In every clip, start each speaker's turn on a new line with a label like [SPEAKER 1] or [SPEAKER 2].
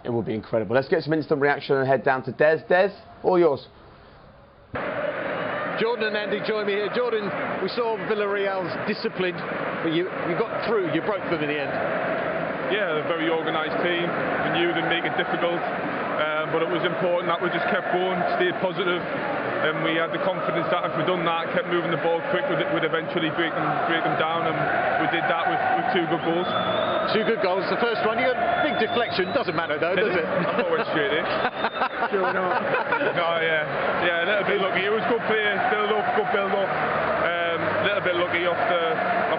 [SPEAKER 1] It will be incredible. Let's get some instant reaction and head down to Des. Des, all yours.
[SPEAKER 2] Jordan and Andy join me here. Jordan, we saw Villareal's discipline, but you got through, you broke them in the end.
[SPEAKER 3] Yeah, a very organised team. We knew they'd make it difficult, but it was important that we just kept going, stayed positive, and we had the confidence that if we'd done that, kept moving the ball quick, we'd eventually break them down, and we did that with 2 good goals.
[SPEAKER 2] 2 good goals. The first one, you got a big deflection. Doesn't matter though, does it?
[SPEAKER 3] I thought it went straight in.
[SPEAKER 2] Sure not.
[SPEAKER 3] No, yeah, a little bit lucky. It was good play, build up, good build up. A little bit lucky off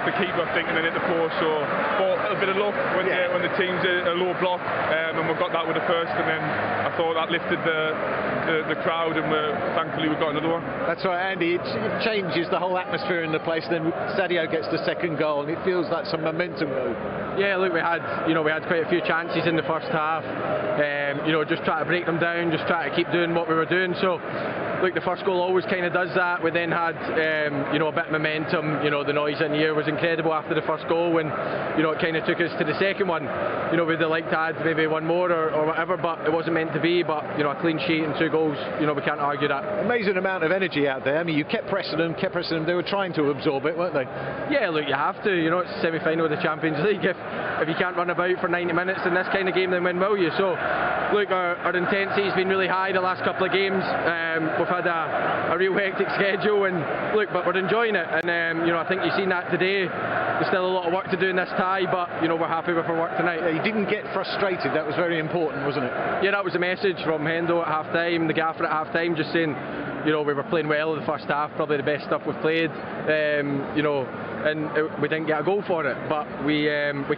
[SPEAKER 3] the keeper, I think, and then hit the post. So, but a bit of luck when the team's a low block, and we got that with the first, and then I thought that lifted the crowd, and thankfully we got another one.
[SPEAKER 2] That's right, Andy. It changes the whole atmosphere in the place. Then Sadio gets the second goal, and it feels like some momentum.
[SPEAKER 4] Yeah, look, we had quite a few chances in the first half. Just try to break them down, just try to keep doing what we were doing. So, look, the first goal always kind of does that. We then had, a bit of momentum. The noise in the air was incredible after the first goal, and it kind of took us to the second one. We'd have liked to add maybe one more or whatever, but it wasn't meant to be. But a clean sheet and 2 goals, we can't argue that.
[SPEAKER 2] Amazing amount of energy out there. I mean, you kept pressing them. They were trying to absorb it, weren't they?
[SPEAKER 4] Yeah, look, you have to. It's the semi-final of the Champions League. If you can't run about for 90 minutes in this kind of game, then when will you? So, look, our intensity has been really high the last couple of games. We've had a real hectic schedule, and look, but we're enjoying it. And I think you've seen that today. There's still a lot of work to do in this tie, but we're happy with our work tonight.
[SPEAKER 2] Yeah, you didn't get frustrated. That was very important, wasn't it?
[SPEAKER 4] Yeah, that was the message from Hendo at half time, the gaffer at half time, just saying, we were playing well in the first half, probably the best stuff we've played. And we didn't get a goal for it, but we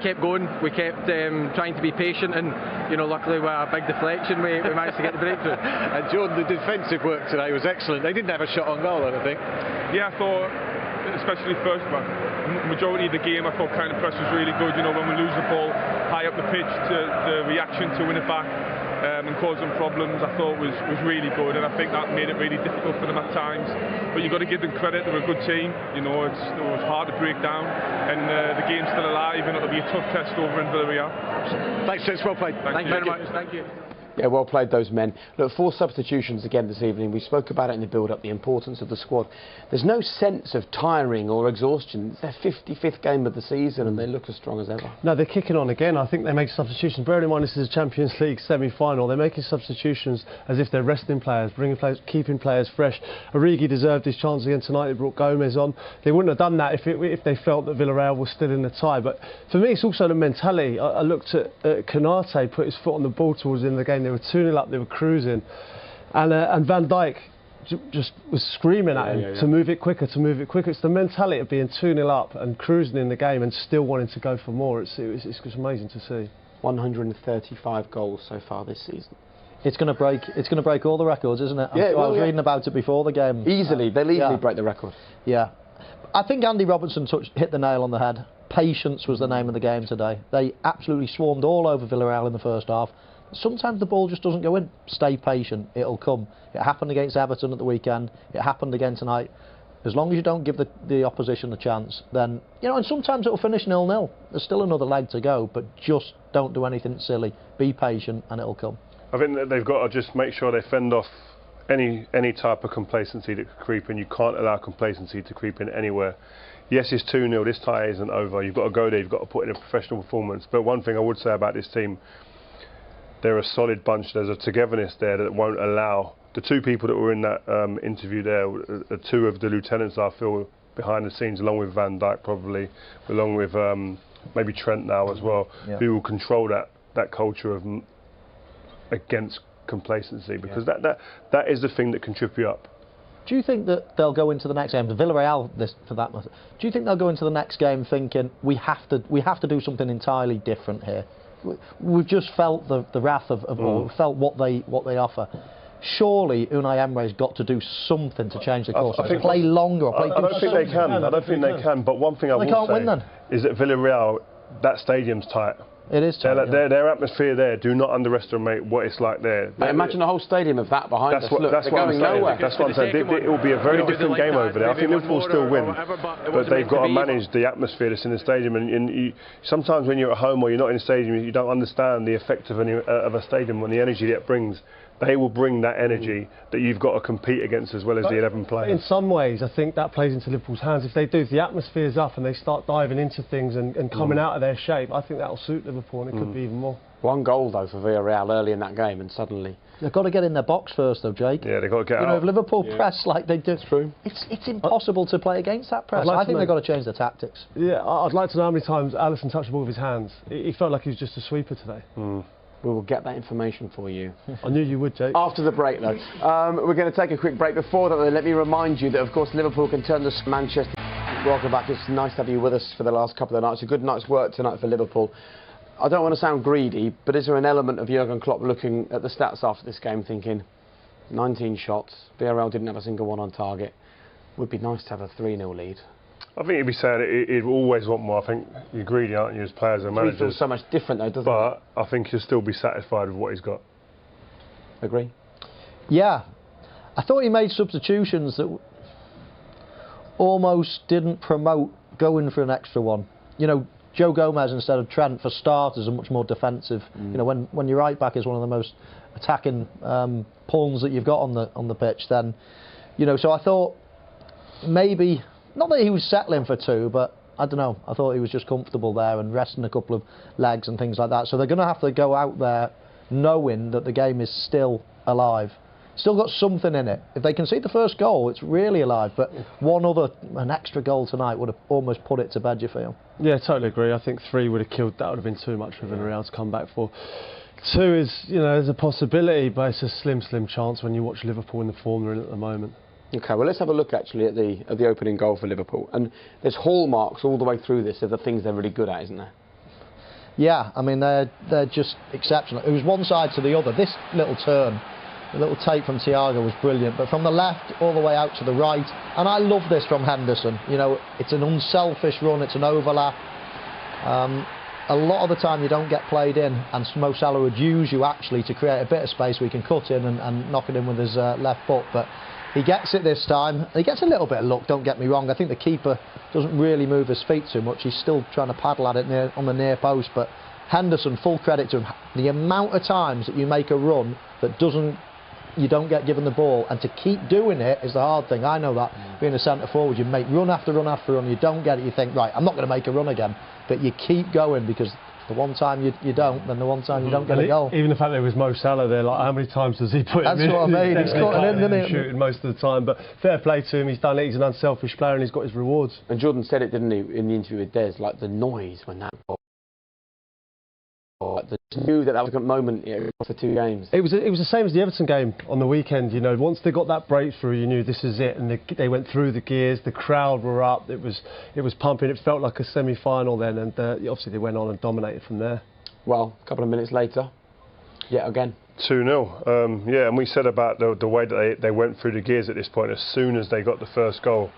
[SPEAKER 4] kept going. We kept trying to be patient, and luckily with a big deflection we managed to get the breakthrough.
[SPEAKER 2] And Jordan, the defensive work today was excellent. They didn't have a shot on goal, I don't think.
[SPEAKER 3] Yeah, I thought, especially first one, majority of the game, I thought kind of press was really good. When we lose the ball high up the pitch, the reaction to win it back and cause them problems, I thought was really good, and I think that made it really difficult for them at times. But you've got to give them credit; they're a good team. It was hard to break down, and the game's still alive, and it'll be a tough test over in Villareal.
[SPEAKER 2] Thanks, gents. Well played.
[SPEAKER 4] Thank you very much. Thank you.
[SPEAKER 1] Yeah, well played, those men. Look, 4 substitutions again this evening. We spoke about it in the build-up, the importance of the squad. There's no sense of tiring or exhaustion. It's their 55th game of the season, and they look as strong as ever.
[SPEAKER 5] No, they're kicking on again. I think they make substitutions. Bearing in mind this is a Champions League semi-final, they're making substitutions as if they're resting players, bringing players, keeping players fresh. Origi deserved his chance again tonight. They brought Gomez on. They wouldn't have done that if they felt that Villareal was still in the tie. But for me, it's also the mentality. I looked at Konate put his foot on the ball towards the end of the game. They were 2-0 up, they were cruising, and Van Dijk just was screaming at him to move it quicker, to move it quicker. It's the mentality of being 2-0 up and cruising in the game and still wanting to go for more. It's just amazing to see.
[SPEAKER 1] 135 goals so far this season.
[SPEAKER 6] It's going to break all the records, isn't it?
[SPEAKER 1] Yeah,
[SPEAKER 6] I was reading about it before the game.
[SPEAKER 1] Easily, they'll easily break the record.
[SPEAKER 6] Yeah, I think Andy Robertson hit the nail on the head. Patience was the name of the game today. They absolutely swarmed all over Villareal in the first half. Sometimes the ball just doesn't go in. Stay patient, it'll come. It happened against Everton at the weekend, it happened again tonight. As long as you don't give the opposition a chance, then, and sometimes it'll finish 0-0. There's still another leg to go, but just don't do anything silly. Be patient and it'll come.
[SPEAKER 7] I think that they've got to just make sure they fend off any type of complacency that could creep in. You can't allow complacency to creep in anywhere. Yes, it's 2-0, this tie isn't over. You've got to go there, you've got to put in a professional performance. But one thing I would say about this team, they're a solid bunch. There's a togetherness there that won't allow the 2 people that were in that interview there, 2 of the lieutenants I feel behind the scenes, along with Van Dijk probably, along with maybe Trent now as well, who will control that culture of against complacency, because that is the thing that can trip you up.
[SPEAKER 6] Do you think that they'll go into the next game, Villareal for that matter, do you think they'll go into the next game thinking we have to do something entirely different here? We've just felt the wrath of all, felt what they offer. Surely Unai Emery's got to do something to change the course. I think play longer. I
[SPEAKER 7] don't think they can. I don't think they can. But one thing I will say is that Villareal, that stadium's tight.
[SPEAKER 6] It is tight.
[SPEAKER 7] Their atmosphere there, do not underestimate what it's like there.
[SPEAKER 1] Mate, imagine a whole stadium of that behind us. Look,
[SPEAKER 7] that's
[SPEAKER 1] they're
[SPEAKER 7] what
[SPEAKER 1] going
[SPEAKER 7] I'm saying.
[SPEAKER 1] nowhere.
[SPEAKER 7] That's what I'm saying. It will be a very different game over there. I think Liverpool still win, but they've got to manage the atmosphere that's in the stadium. And sometimes when you're at home or you're not in a stadium, you don't understand the effect of a stadium and the energy that it brings. They will bring that energy that you've got to compete against as well as the 11 players.
[SPEAKER 5] In some ways, I think that plays into Liverpool's hands. If they do, if the atmosphere's up and they start diving into things and coming out of their shape, I think that will suit Liverpool, and it could be even more.
[SPEAKER 1] One goal, though, for Villareal early in that game, and suddenly...
[SPEAKER 6] They've got to get in their box first, though, Jake.
[SPEAKER 7] Yeah, they've got to get out.
[SPEAKER 6] You know, if Liverpool press like they do,
[SPEAKER 1] it's
[SPEAKER 6] impossible to play against that press. I think they've got to change their tactics.
[SPEAKER 5] Yeah, I'd like to know how many times Alisson touched the ball with his hands. He felt like he was just a sweeper today.
[SPEAKER 1] We will get that information for you.
[SPEAKER 5] I knew you would, Jake.
[SPEAKER 1] After the break, though. We're going to take a quick break. Before that, though, let me remind you that, of course, Liverpool can turn this Manchester. Welcome back. It's nice to have you with us for the last couple of nights. A good night's work tonight for Liverpool. I don't want to sound greedy, but is there an element of Jurgen Klopp looking at the stats after this game thinking, 19 shots, Villareal didn't have a single one on target. Would be nice to have a 3-0 lead.
[SPEAKER 7] I think he'd be saying he'd always want more. I think you're greedy, aren't you, as players and managers?
[SPEAKER 1] It feels so much different, though, doesn't it?
[SPEAKER 7] But I think he'll still be satisfied with what he's got.
[SPEAKER 1] Agree?
[SPEAKER 6] Yeah. I thought he made substitutions that almost didn't promote going for an extra one. You know, Joe Gomez instead of Trent, for starters, are much more defensive. You know, when your right back is one of the most attacking pawns that you've got on the pitch, then, you know, so I thought maybe, not that he was settling for two, but I don't know, I thought he was just comfortable there and resting a couple of legs and things like that. So they're going to have to go out there knowing that the game is still alive. Still got something in it. If they concede the first goal, it's really alive. But an extra goal tonight would have almost put it to bed, you feel?
[SPEAKER 5] Yeah, totally agree. I think 3 would have killed. That would have been too much for Villareal to come back for. 2 is, you know, there's a possibility, but it's a slim chance when you watch Liverpool in the form they're in at the moment.
[SPEAKER 1] OK, well, let's have a look, actually, at the opening goal for Liverpool. And there's hallmarks all the way through this of the things they're really good at, isn't there?
[SPEAKER 6] Yeah, I mean, they're just exceptional. It was one side to the other. This little turn, the little take from Thiago was brilliant, but from the left all the way out to the right, and I love this from Henderson. You know, it's an unselfish run, it's an overlap. A lot of the time you don't get played in, and Mo Salah would use you actually to create a bit of space where he can cut in and knock it in with his left foot, but he gets it this time. He gets a little bit of luck, don't get me wrong. I think the keeper doesn't really move his feet too much. He's still trying to paddle at it on the near post, but Henderson, full credit to him. The amount of times that you make a run that you don't get given the ball, and to keep doing it is the hard thing. I know that, being a centre forward, you make run after run after run, you don't get it, you think, right, I'm not going to make a run again, but you keep going, because the one time you don't, then the one time you don't get a goal.
[SPEAKER 5] Even the fact there was Mo Salah there, like, how many times does he put him in?
[SPEAKER 6] That's what I mean, he's cutting in, isn't he?
[SPEAKER 5] Shooting most of the time, but fair play to him, he's done it, he's an unselfish player and he's got his rewards.
[SPEAKER 1] And Jordan said it, didn't he, in the interview with Des, like the noise when that goal. Knew that was a moment, you know, for 2 games.
[SPEAKER 5] It was the same as the Everton game on the weekend. You know, once they got that breakthrough, you knew this is it, and they went through the gears. The crowd were up. It was pumping. It felt like a semi-final then, and obviously they went on and dominated from there.
[SPEAKER 1] Well, a couple of minutes later, yet again.
[SPEAKER 7] 2-0. Yeah, and we said about the way that they went through the gears at this point. As soon as they got the first goal,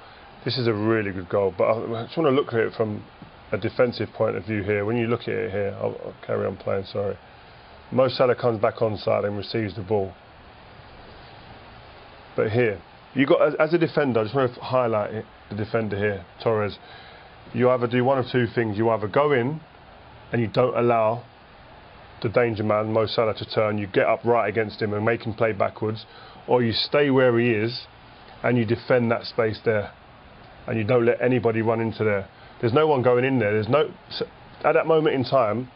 [SPEAKER 7] this is a really good goal. But I just want to look at it from a defensive point of view here. When you look at it here, I'll carry on playing, sorry. Mo Salah comes back onside and receives the ball. But here, you got, as a defender, I just want to highlight it, the defender here, Torres. You either do one of 2 things. You either go in and you don't allow the danger man, Mo Salah, to turn. You get up right against him and make him play backwards, or you stay where he is and you defend that space there and you don't let anybody run into there. There's no one going in there. At that moment in time,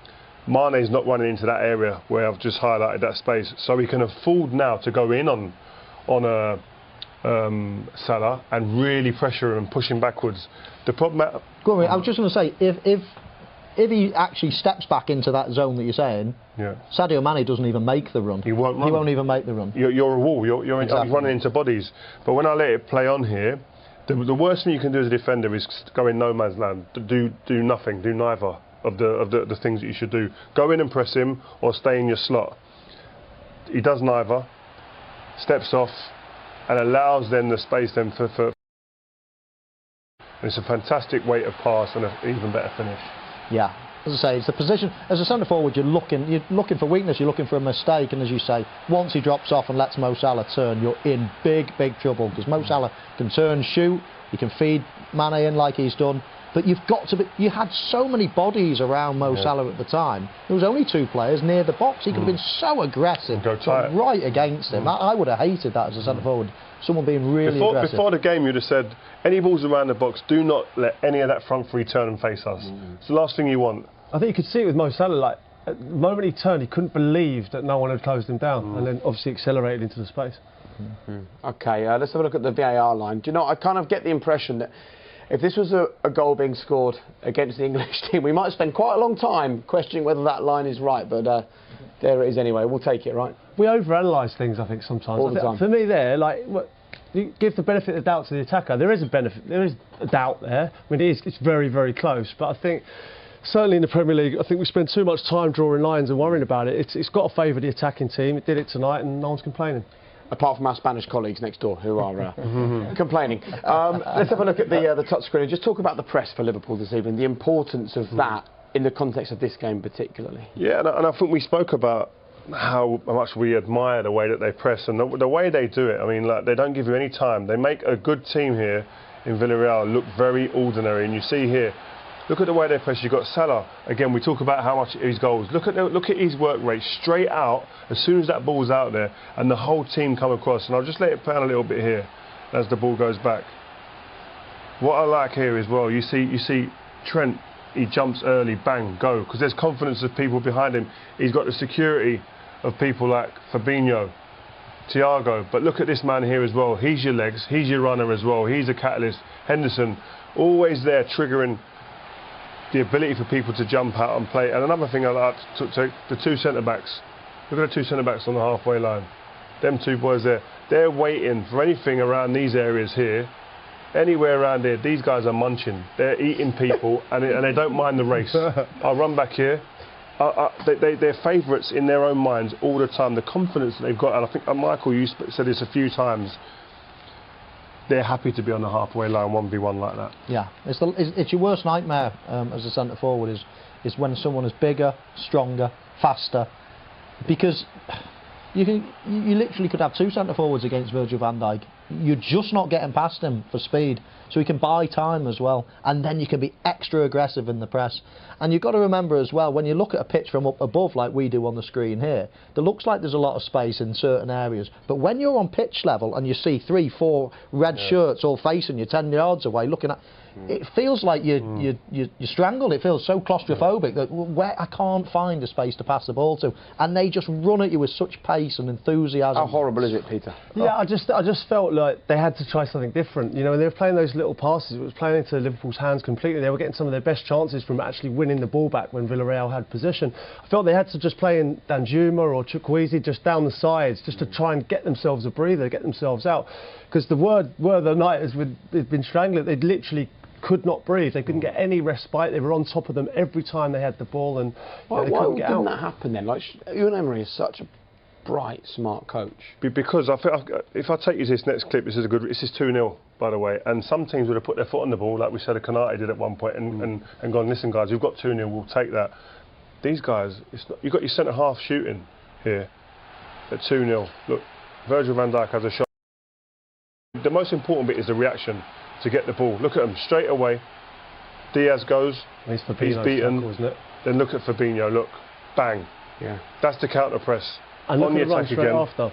[SPEAKER 7] Mane's not running into that area where I've just highlighted that space, so he can afford now to go in on Salah and really pressure him and push him backwards. The problem.
[SPEAKER 6] Go on, I was just going to say, if he actually steps back into that zone that you're saying,
[SPEAKER 7] yeah,
[SPEAKER 6] Sadio Mane doesn't even make the run.
[SPEAKER 7] He won't run.
[SPEAKER 6] He won't even make the run.
[SPEAKER 7] You're a wall. You're
[SPEAKER 6] exactly.
[SPEAKER 7] running into bodies. But when I let it play on here, the worst thing you can do as a defender is go in no man's land. Do nothing. Do neither of the things that you should do. Go in and press him, or stay in your slot. He does neither. Steps off and allows then the space then for. And it's a fantastic weight of pass and an even better finish.
[SPEAKER 6] Yeah, as I say, it's the position. As a centre forward, you're looking for weakness, you're looking for a mistake, and as you say, once he drops off and lets Mo Salah turn, you're in big trouble, because Mo Salah can turn, shoot, he can feed Mane in like he's done. But you've got to be. You had so many bodies around Mo Salah at the time. There was only 2 players near the box. He could have been so aggressive, right against him. I would have hated that as a centre forward. Someone being really aggressive.
[SPEAKER 7] Before the game, you'd have said, any balls around the box, do not let any of that front three turn and face us. It's the last thing you want.
[SPEAKER 5] I think you could see it with Mo Salah. Like, at the moment he turned, he couldn't believe that no one had closed him down, and then obviously accelerated into the space.
[SPEAKER 1] Okay, let's have a look at the VAR line. Do you know, I kind of get the impression that if this was a goal being scored against the English team, we might spend quite a long time questioning whether that line is right, but there it is anyway. We'll take it, right?
[SPEAKER 5] We overanalyse things, I think, sometimes.
[SPEAKER 1] All the time.
[SPEAKER 5] For me there, like, you give the benefit of the doubt to the attacker. There is a benefit, there is a doubt there. I mean, it's very close, but I think certainly in the Premier League, I think we spend too much time drawing lines and worrying about it. It's got to favour the attacking team. It did it tonight, and no one's complaining.
[SPEAKER 1] Apart from our Spanish colleagues next door who are complaining. Let's have a look at the touchscreen and just talk about the press for Liverpool this evening, the importance of that in the context of this game particularly.
[SPEAKER 7] Yeah, and I think we spoke about how much we admire the way that they press and the way they do it. I mean, like, they don't give you any time. They make a good team here in Villareal look very ordinary, and you see here, look at the way they press. You've got Salah. Again, we talk about how much his goals. Look at his work rate straight out as soon as that ball's out there, and the whole team come across. And I'll just let it pan a little bit here as the ball goes back. What I like here as well, you see Trent. He jumps early, bang, go, because there's confidence of people behind him. He's got the security of people like Fabinho, Thiago. But look at this man here as well. He's your legs. He's your runner as well. He's a catalyst. Henderson, always there, triggering the ability for people to jump out and play. And another thing I like to take, the 2 centre-backs. Look at the 2 centre-backs on the halfway line. Them 2 boys there. They're waiting for anything around these areas here. Anywhere around here, these guys are munching. They're eating people, and they don't mind the race. I'll run back here. They're favourites in their own minds all the time. The confidence that they've got, and I think, Michael, you said this a few times, they're happy to be on the halfway line 1v1 like that. Yeah,
[SPEAKER 6] it's your worst nightmare as a centre forward is when someone is bigger, stronger, faster, because you literally could have 2 centre forwards against Virgil van Dijk. You're just not getting past him for speed, so he can buy time as well, and then you can be extra aggressive in the press. And you've got to remember as well, when you look at a pitch from up above like we do on the screen here, there looks like there's a lot of space in certain areas, but when you're on pitch level and you see 3, 4 red shirts all facing you 10 yards away looking at, it feels like you're strangled. It feels so claustrophobic that where I can't find a space to pass the ball to, and they just run at you with such pace and enthusiasm.
[SPEAKER 1] How horrible is it, Peter?
[SPEAKER 5] Yeah, I just felt like they had to try something different. You know, when they were playing those little passes, it was playing into Liverpool's hands completely. They were getting some of their best chances from actually winning the ball back when Villareal had possession. I felt they had to just play in Danjuma or Chukwueze just down the sides, just to try and get themselves a breather, get themselves out. Because the word of the night has been strangling. They'd literally could not breathe. They couldn't get any respite. They were on top of them every time they had the ball, and
[SPEAKER 1] why
[SPEAKER 5] couldn't get out.
[SPEAKER 1] Why didn't that happen then? Like, Ewan Emery is such a bright, smart coach.
[SPEAKER 7] Because I think if I take you to this next clip, this is 2-0, by the way, and some teams would have put their foot on the ball, like we said, Konate did at one point, and gone, listen guys, we've got 2-0, we'll take that. These guys, you've got your centre half shooting here at 2-0. Look, Virgil van Dijk has a shot. The most important bit is the reaction to get the ball. Look at him straight away. Diaz goes. He's beaten. Tackle, isn't it? Then look at Fabinho. Look, bang. Yeah. That's the counter press.
[SPEAKER 5] And
[SPEAKER 7] on the attack again.
[SPEAKER 5] After.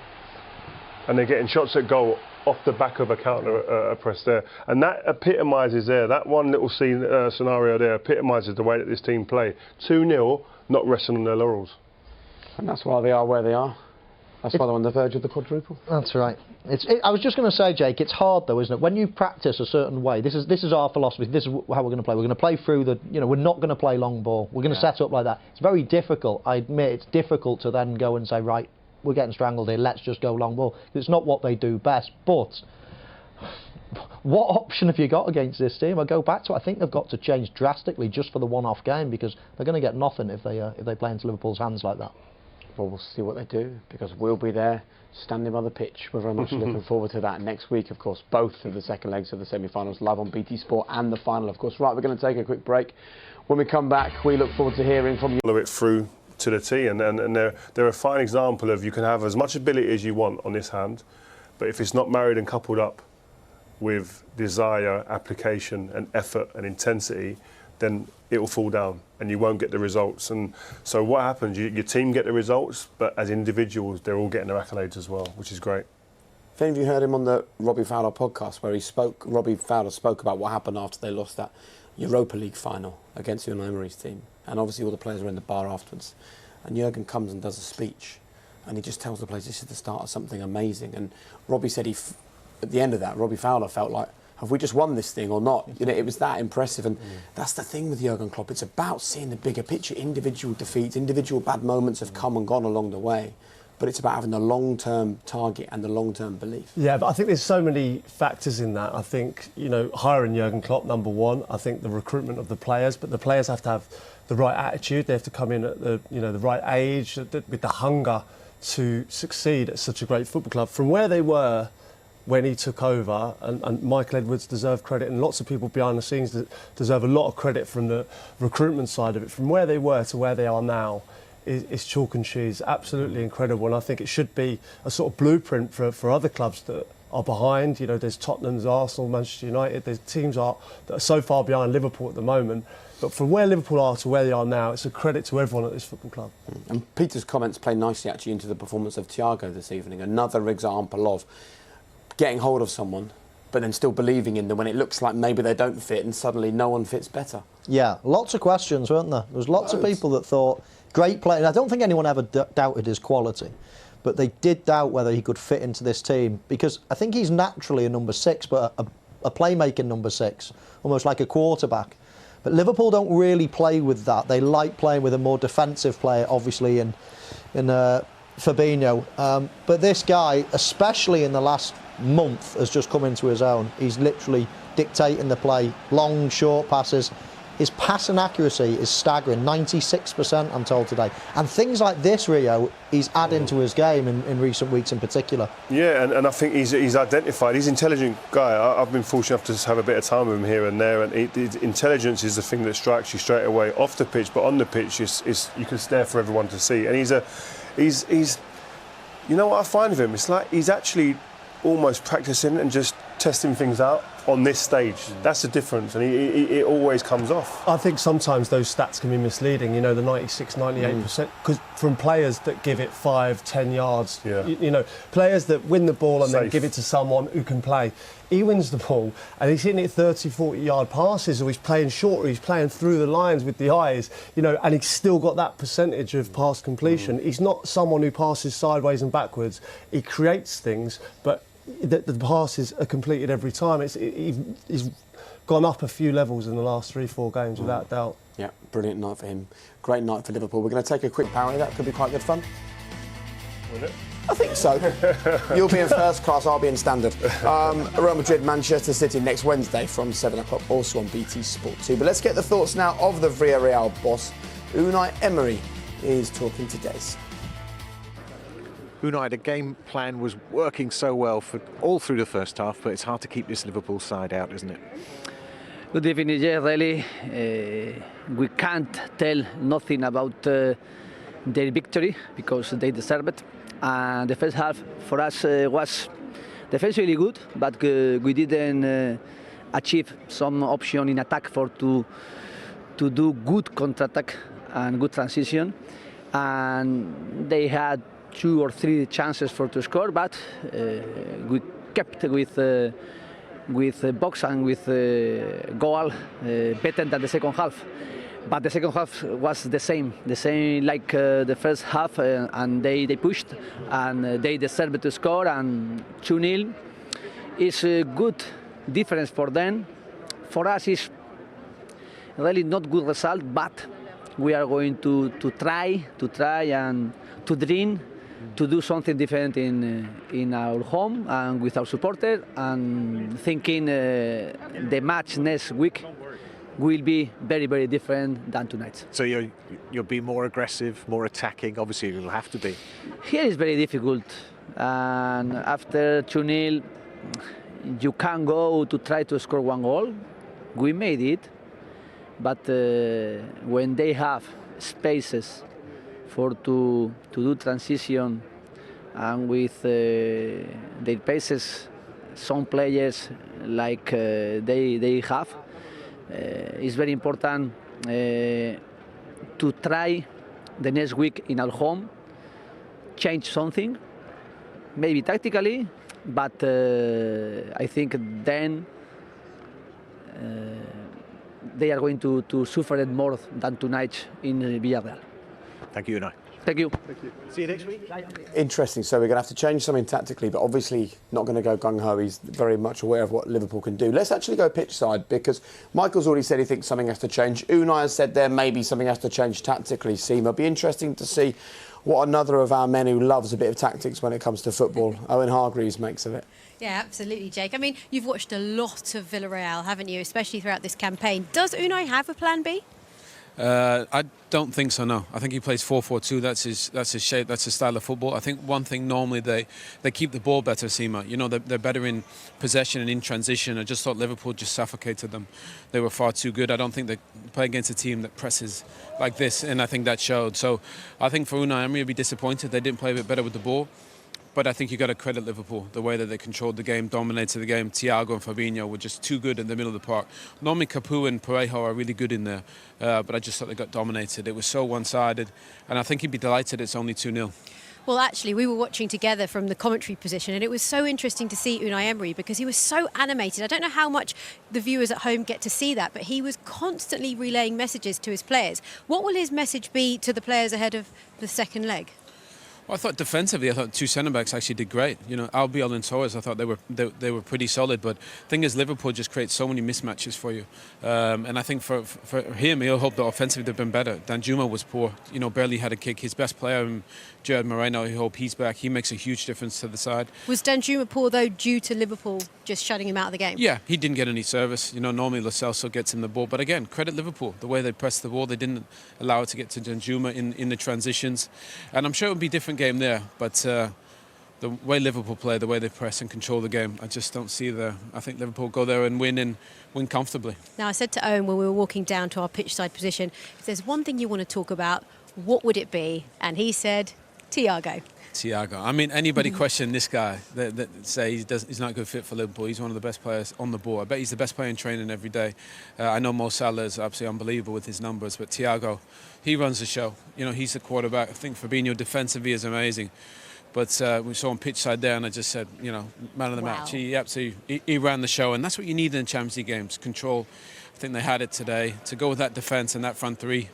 [SPEAKER 7] And they're getting shots at goal off the back of a counter press there. And that epitomises there. That one little scenario there epitomises the way that this team play. 2-0, not resting on their laurels.
[SPEAKER 1] And that's why they are where they are. That's why they're on the verge of the quadruple.
[SPEAKER 6] That's right. I was just going to say, Jake, it's hard though, isn't it? When you practice a certain way, this is our philosophy. This is how we're going to play. We're going to play through the, we're not going to play long ball. We're going to set up like that. It's very difficult. I admit it's difficult to then go and say, right, we're getting strangled here. Let's just go long ball. It's not what they do best. But what option have you got against this team? I go back to, I think they've got to change drastically just for the one-off game, because they're going to get nothing if they play into Liverpool's hands like that.
[SPEAKER 1] Well, we'll see what they do, because we'll be there standing by the pitch. We're very much looking forward to that. Next week, of course, both of the second legs of the semi-finals live on BT Sport, and the final, of course. Right, we're going to take a quick break. When we come back, we look forward to hearing from you.
[SPEAKER 7] Follow it through to the T, and they're a fine example of, you can have as much ability as you want on this hand, but if it's not married and coupled up with desire, application and effort and intensity, then it will fall down and you won't get the results. And so what happens, your team get the results, but as individuals they're all getting their accolades as well, which is great.
[SPEAKER 1] If any of you heard him on the Robbie Fowler podcast, where Robbie Fowler spoke about what happened after they lost that Europa League final against Unai Emery's team, and obviously all the players were in the bar afterwards, and Jurgen comes and does a speech, and he just tells the players this is the start of something amazing. And Robbie said at the end of that, Robbie Fowler felt like, have we just won this thing or not? You know, it was that impressive. And that's the thing with Jurgen Klopp. It's about seeing the bigger picture. Individual defeats, individual bad moments have come and gone along the way. But it's about having the long-term target and the long-term belief. Yeah,
[SPEAKER 5] but I think there's so many factors in that. I think, you know, hiring Jurgen Klopp, number one. I think the recruitment of the players, but the players have to have the right attitude. They have to come in at the right age, with the hunger to succeed at such a great football club. From where they were when he took over, and Michael Edwards deserved credit, and lots of people behind the scenes deserve a lot of credit from the recruitment side of it. From where they were to where they are now is chalk and cheese, absolutely incredible. And I think it should be a sort of blueprint for other clubs that are behind. You know, there's Tottenham's, Arsenal, Manchester United, there's teams that are so far behind Liverpool at the moment. But from where Liverpool are to where they are now, it's a credit to everyone at this football club.
[SPEAKER 1] And Peter's comments play nicely actually into the performance of Thiago this evening. Another example of getting hold of someone, but then still believing in them when it looks like maybe they don't fit, and suddenly no one fits better.
[SPEAKER 6] Yeah, lots of questions, weren't there? There was lots of people that thought, great player. And I don't think anyone ever doubted his quality, but they did doubt whether he could fit into this team, because I think he's naturally a number 6, but a playmaking number 6, almost like a quarterback. But Liverpool don't really play with that. They like playing with a more defensive player, obviously, in Fabinho. But this guy, especially in the last month, has just come into his own. He's literally dictating the play, long, short passes. His passing accuracy is staggering, 96% I'm told today. And things like this, Rio, he's adding to his game in recent weeks in particular.
[SPEAKER 7] Yeah, and I think he's identified, he's an intelligent guy. I've been fortunate enough to have a bit of time with him here and there, and intelligence is the thing that strikes you straight away off the pitch, but on the pitch you can stare for everyone to see. And he's you know what I find of him? It's like he's actually almost practicing and just testing things out on this stage. That's the difference, and it always comes off.
[SPEAKER 5] I think sometimes those stats can be misleading, you know, the 96, 98%, because from players that give it 5-10 yards, you know, players that win the ball and then give it to someone who can play. He wins the ball and he's hitting it 30, 40 yard passes, or he's playing short, or he's playing through the lines with the eyes, you know, and he's still got that percentage of pass completion. He's not someone who passes sideways and backwards. He creates things, but the passes are completed every time. He's gone up a few levels in the last 3-4 games, without doubt.
[SPEAKER 1] Yeah, brilliant night for him. Great night for Liverpool. We're going to take a quick power. That could be quite good fun.
[SPEAKER 7] Will it?
[SPEAKER 1] I think so. You'll be in first class, I'll be in standard. Real Madrid, Manchester City next Wednesday from 7 o'clock, also on BT Sport 2. But let's get the thoughts now of the Villareal boss. Unai Emery is talking to Des.
[SPEAKER 2] Unai, the game plan was working so well for all through the first half, but it's hard to keep this Liverpool side out, isn't it?
[SPEAKER 8] Good evening, yeah, really. We can't tell nothing about their victory because they deserve it. And the first half for us was defensively good, but we didn't achieve some option in attack to do good counter-attack and good transition. And they had 2 or 3 chances to score, but we kept with box and with goal better than the second half. But the second half was the same like the first half, and they pushed and they deserved to score, and 2-0 is a good difference for them. For us, it's really not good result, but we are going to try and to dream to do something different in our home and with our supporters, and thinking the match next week will be very, very different than tonight.
[SPEAKER 2] So you'll be more aggressive, more attacking. Obviously, you'll have to be.
[SPEAKER 8] Here is very difficult, and after 2-0, you can go to try to score 1 goal. We made it, but when they have spaces to do transition, and with their paces, some players like they have, it's very important to try the next week in our home, change something, maybe tactically, but I think then they are going to suffer it more than tonight in Villareal.
[SPEAKER 2] Thank you, Unai.
[SPEAKER 8] Thank you.
[SPEAKER 2] See you next week.
[SPEAKER 1] Interesting. So we're going to have to change something tactically, but obviously not going to go gung-ho. He's very much aware of what Liverpool can do. Let's actually go pitch side, because Michael's already said he thinks something has to change. Unai has said there maybe something has to change tactically. Seema, it'll be interesting to see what another of our men who loves a bit of tactics when it comes to football, Owen Hargreaves, makes of it.
[SPEAKER 9] Yeah, absolutely, Jake. I mean, you've watched a lot of Villareal, haven't you, especially throughout this campaign. Does Unai have a plan B?
[SPEAKER 10] I don't think so, no. I think he plays 4-4-2. That's his shape, that's his style of football. I think one thing normally they keep the ball better, Seema. You know, they're better in possession and in transition. I just thought Liverpool just suffocated them. They were far too good. I don't think they play against a team that presses like this, and I think that showed. So I think for Unai Emery, he'd be disappointed they didn't play a bit better with the ball. But I think you've got to credit Liverpool, the way that they controlled the game, dominated the game. Thiago and Fabinho were just too good in the middle of the park. Normally Capu and Parejo are really good in there, but I just thought they got dominated. It was so one-sided, and I think he'd be delighted it's only 2-0.
[SPEAKER 9] Well, actually, we were watching together from the commentary position, and it was so interesting to see Unai Emery because he was so animated. I don't know how much the viewers at home get to see that, but he was constantly relaying messages to his players. What will his message be to the players ahead of the second leg?
[SPEAKER 10] Well, I thought defensively, I thought two centre-backs actually did great. You know, Albiol and Torres, I thought they were pretty solid. But the thing is, Liverpool just creates so many mismatches for you. And I think for him, he'll hope that offensively they've been better. Danjuma was poor. You know, barely had a kick. His best player, Gerard Moreno, I hope he's back. He makes a huge difference to the side.
[SPEAKER 9] Was Danjuma poor, though, due to Liverpool just shutting him out of the game?
[SPEAKER 10] Yeah, he didn't get any service. You know, normally Lo Celso gets him the ball. But again, credit Liverpool. The way they pressed the ball, they didn't allow it to get to Danjuma in the transitions. And I'm sure it would be a different game there. But the way Liverpool play, the way they press and control the game, I just don't see I think Liverpool go there and win comfortably.
[SPEAKER 9] Now, I said to Owen when we were walking down to our pitch side position, if there's one thing you want to talk about, what would it be? And he said, Thiago.
[SPEAKER 10] I mean, anybody question this guy that say he's not a good fit for Liverpool? He's one of the best players on the ball. I bet he's the best player in training every day. I know Mo Salah is absolutely unbelievable with his numbers, but Thiago, he runs the show. You know, he's the quarterback. I think Fabinho defensively is amazing. But we saw him pitch side there, and I just said, you know, man of the match. He absolutely he ran the show, and that's what you need in Champions League games: control. I think they had it today. To go with that defence and that front three,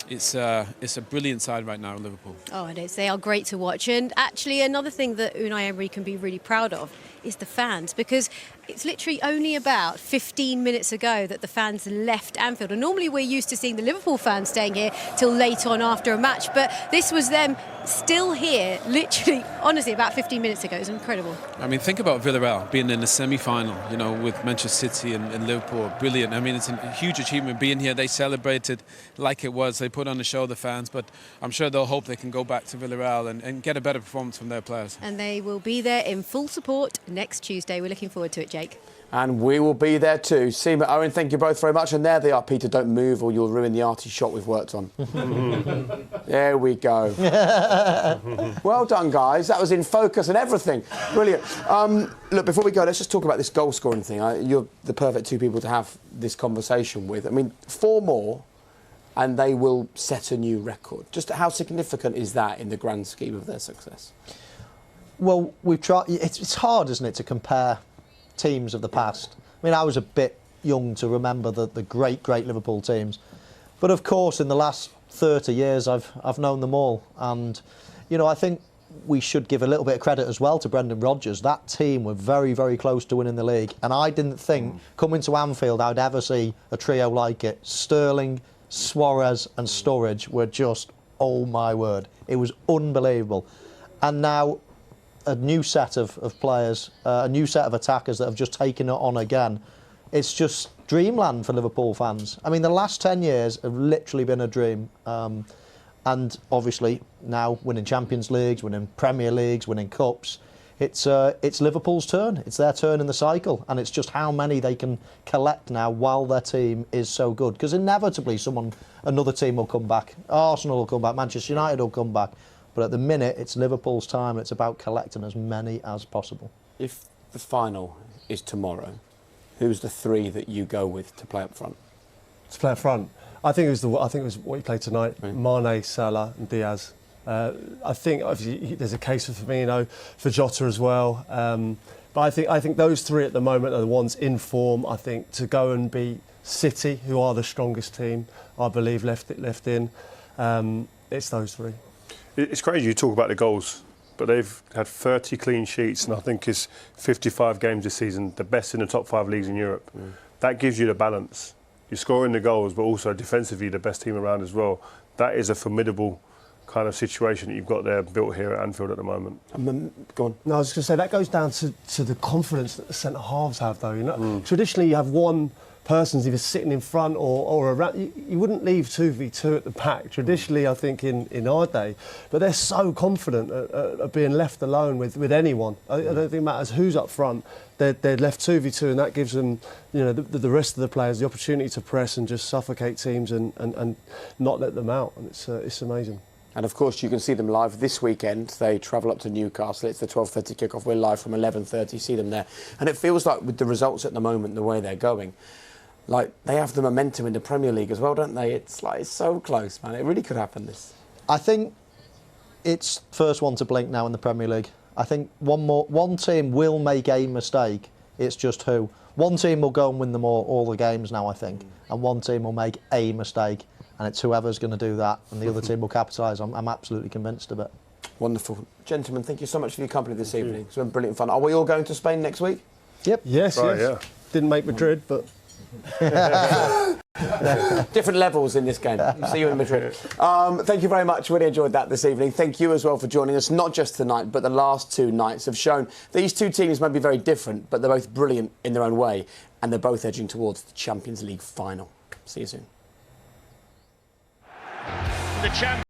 [SPEAKER 10] it's a brilliant side right now in Liverpool.
[SPEAKER 9] Oh, it is. They are great to watch. And actually, another thing that Unai Emery can be really proud of is the fans, because it's literally only about 15 minutes ago that the fans left Anfield. And normally we're used to seeing the Liverpool fans staying here till late on after a match, but this was them still here, literally, honestly, about 15 minutes ago. It was incredible.
[SPEAKER 10] I mean, think about Villareal being in the semi-final, you know, with Manchester City and Liverpool. Brilliant. I mean, it's a huge achievement being here. They celebrated like it was. They put on the show, the fans, but I'm sure they'll hope they can go back to Villareal and get a better performance from their players.
[SPEAKER 9] And they will be there in full support next Tuesday. We're looking forward to it, Jake.
[SPEAKER 1] And we will be there too. Seema, Owen, thank you both very much. And there they are, Peter. Don't move or you'll ruin the arty shot we've worked on. There we go. Well done, guys. That was in focus and everything. Brilliant. Look, before we go, let's just talk about this goal scoring thing. You're the perfect two people to have this conversation with. I mean, 4 more and they will set a new record. Just how significant is that in the grand scheme of their success?
[SPEAKER 6] Well, we've tried. It's hard, isn't it, to compare teams of the past. I mean, I was a bit young to remember the great Liverpool teams, but of course, in the last 30 years, I've known them all, and you know, I think we should give a little bit of credit as well to Brendan Rodgers. That team were very, very close to winning the league, and I didn't think coming to Anfield I'd ever see a trio like it. Sterling, Suarez, and Sturridge were just, oh my word, it was unbelievable. And now a new set of players, a new set of attackers that have just taken it on again. it's just dreamland for Liverpool fans. I mean, the last 10 years have literally been a dream. And obviously now winning Champions Leagues, winning Premier Leagues, winning Cups, it's Liverpool's turn. It's their turn in the cycle, and it's just how many they can collect now while their team is so good. Because inevitably another team will come back. Arsenal will come back, Manchester United will come back. But at the minute, it's Liverpool's time. It's about collecting as many as possible.
[SPEAKER 1] If the final is tomorrow, who's the three that you go with to play up front?
[SPEAKER 5] To play up front, I think it was what he played tonight.
[SPEAKER 1] Right.
[SPEAKER 5] Mane, Salah, and Diaz. I think obviously there's a case for Firmino, for Jota as well. But I think those three at the moment are the ones in form. I think to go and beat City, who are the strongest team, I believe left in. It's those three.
[SPEAKER 7] It's crazy you talk about the goals, but they've had 30 clean sheets, and I think it's 55 games this season, the best in the top 5 leagues in Europe. That gives you the balance. You're scoring the goals, but also defensively the best team around as well. That is a formidable kind of situation that you've got there built here at Anfield at the moment.
[SPEAKER 1] Go on.
[SPEAKER 5] No, I was going to say that goes down to the confidence that the centre halves have, though. You know, traditionally you have one person's either sitting in front or around. You wouldn't leave 2v2 at the back traditionally, I think, in our day. But they're so confident at being left alone with anyone. I don't think it matters who's up front. They're left 2v2, and that gives them, you know, the rest of the players the opportunity to press and just suffocate teams and not let them out. And it's amazing.
[SPEAKER 1] And of course, you can see them live this weekend. They travel up to Newcastle. It's the 12:30 kickoff. We're live from 11:30. See them there. And it feels like with the results at the moment, the way they're going, like they have the momentum in the Premier League as well, don't they? It's like it's so close, man. It really could happen. This.
[SPEAKER 6] I think it's first one to blink now in the Premier League. I think one team will make a mistake. It's just who. One team will go and win them all the games now, I think, and one team will make a mistake. And it's whoever's going to do that, and the other team will capitalise. I'm absolutely convinced of it.
[SPEAKER 1] Wonderful. Gentlemen, thank you so much for your company this evening. It's been brilliant fun. Are we all going to Spain next week?
[SPEAKER 6] Yep.
[SPEAKER 5] Yes,
[SPEAKER 7] right,
[SPEAKER 5] yes.
[SPEAKER 7] Yeah.
[SPEAKER 5] Didn't make Madrid, but...
[SPEAKER 1] Different levels in this game. See you in Madrid. Thank you very much. Really enjoyed that this evening. Thank you as well for joining us, not just tonight, but the last 2 nights have shown these two teams may be very different, but they're both brilliant in their own way, and they're both edging towards the Champions League final. See you soon.
[SPEAKER 2] The champion.